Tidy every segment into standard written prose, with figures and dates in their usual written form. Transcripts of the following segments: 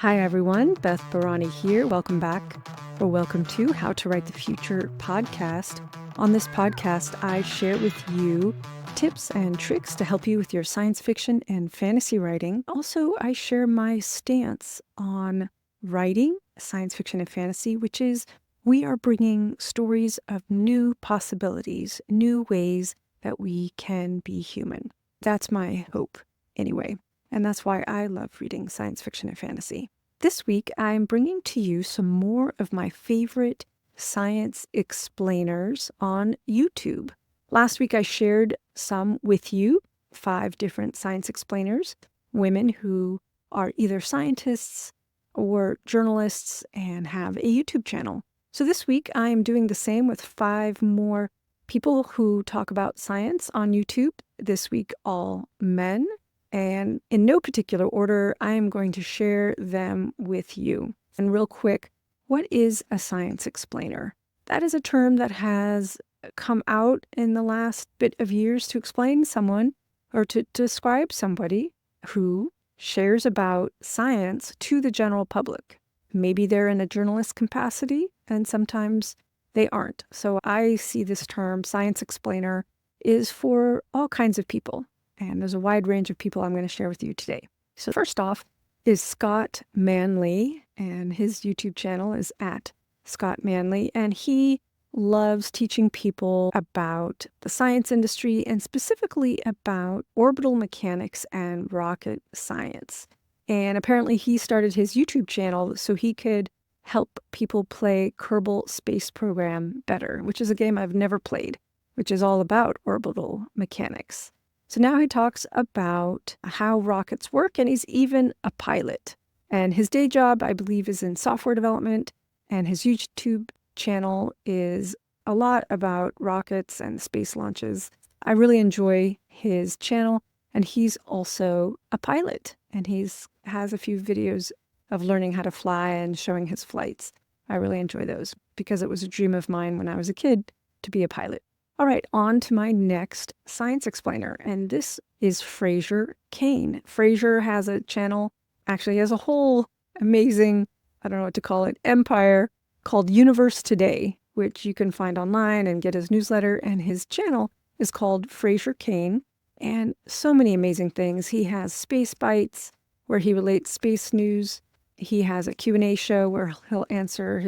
Hi everyone, Beth Barany here. Welcome back, or welcome to How to Write the Future podcast. On this podcast, I share with you tips and tricks to help you with your science fiction and fantasy writing. Also, I share my stance on writing science fiction and fantasy, which is we are bringing stories of new possibilities, new ways that we can be human. That's my hope, anyway. And that's why I love reading science fiction and fantasy. This week, I'm bringing to you some more of my favorite science explainers on YouTube. Last week, I shared some with you, 5 different science explainers, women who are either scientists or journalists and have a YouTube channel. So this week, I'm doing the same with 5 more people who talk about science on YouTube. This week, all men. And in no particular order, I am going to share them with you. And real quick, what is a science explainer? That is a term that has come out in the last bit of years to explain someone or to describe somebody who shares about science to the general public. Maybe they're in a journalist capacity, and sometimes they aren't. So I see this term, science explainer, is for all kinds of people. And there's a wide range of people I'm going to share with you today. So first off is Scott Manley, and his YouTube channel is at Scott Manley, and he loves teaching people about the science industry and specifically about orbital mechanics and rocket science. And apparently he started his YouTube channel so he could help people play Kerbal Space Program better, which is a game I've never played, which is all about orbital mechanics. So now he talks about how rockets work, and he's even a pilot. And his day job, I believe, is in software development, and his YouTube channel is a lot about rockets and space launches. I really enjoy his channel, and he's also a pilot, and has a few videos of learning how to fly and showing his flights. I really enjoy those because it was a dream of mine when I was a kid to be a pilot. All right, on to my next science explainer, and this is Fraser Cain. Fraser has a channel, actually has a whole amazing, I don't know what to call it, empire called Universe Today, which you can find online and get his newsletter, and his channel is called Fraser Cain, and so many amazing things. He has Space Bites, where he relates space news. He has a Q&A show where he'll answer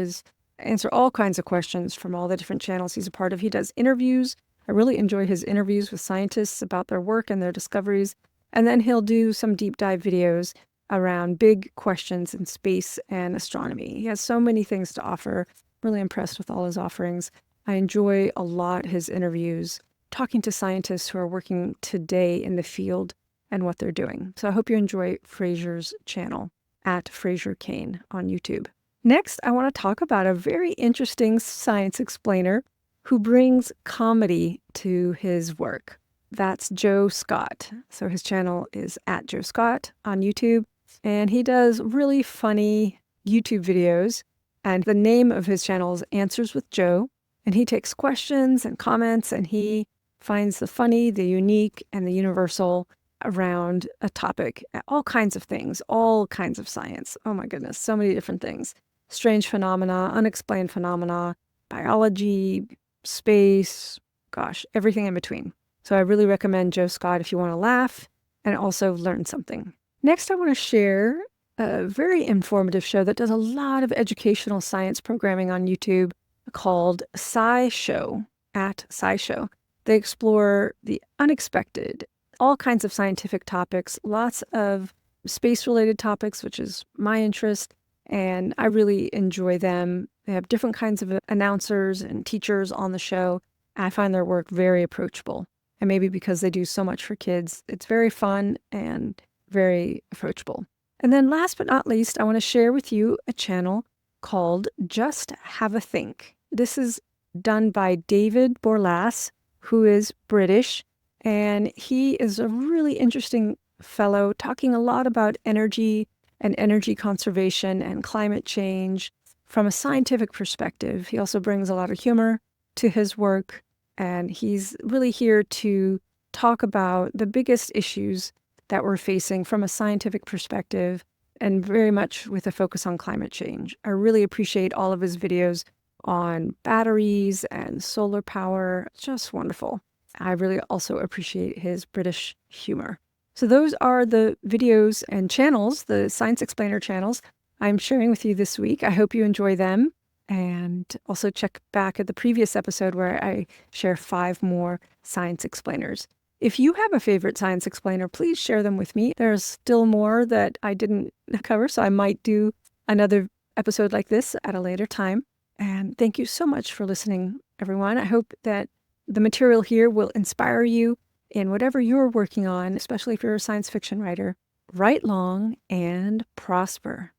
all kinds of questions from all the different channels he's a part of. He does interviews. I really enjoy his interviews with scientists about their work and their discoveries. And then he'll do some deep dive videos around big questions in space and astronomy. He has so many things to offer. Really impressed with all his offerings. I enjoy a lot his interviews, talking to scientists who are working today in the field and what they're doing. So I hope you enjoy Fraser's channel at Fraser Cain on YouTube. Next, I want to talk about a very interesting science explainer who brings comedy to his work. That's Joe Scott. So his channel is at Joe Scott on YouTube, and he does really funny YouTube videos. And the name of his channel is Answers with Joe, and he takes questions and comments, and he finds the funny, the unique, and the universal around a topic, all kinds of things, all kinds of science. Oh my goodness, so many different things. Strange phenomena, unexplained phenomena, biology, space, gosh, everything in between. So I really recommend Joe Scott if you want to laugh and also learn something. Next, I want to share a very informative show that does a lot of educational science programming on YouTube called SciShow, at SciShow. They explore the unexpected, all kinds of scientific topics, lots of space-related topics, which is my interest, and I really enjoy them. They have different kinds of announcers and teachers on the show. I find their work very approachable. And maybe because they do so much for kids, it's very fun and very approachable. And then last but not least, I want to share with you a channel called Just Have a Think. This is done by David Borlass, who is British, and he is a really interesting fellow talking a lot about energy and energy conservation and climate change from a scientific perspective. He also brings a lot of humor to his work, and he's really here to talk about the biggest issues that we're facing from a scientific perspective and very much with a focus on climate change. I really appreciate all of his videos on batteries and solar power. Just wonderful. I really also appreciate his British humor. So those are the videos and channels, the Science Explainer channels I'm sharing with you this week. I hope you enjoy them. And also check back at the previous episode where I share 5 more science explainers. If you have a favorite science explainer, please share them with me. There's still more that I didn't cover, so I might do another episode like this at a later time. And thank you so much for listening, everyone. I hope that the material here will inspire you in whatever you're working on, especially if you're a science fiction writer. Write long and prosper.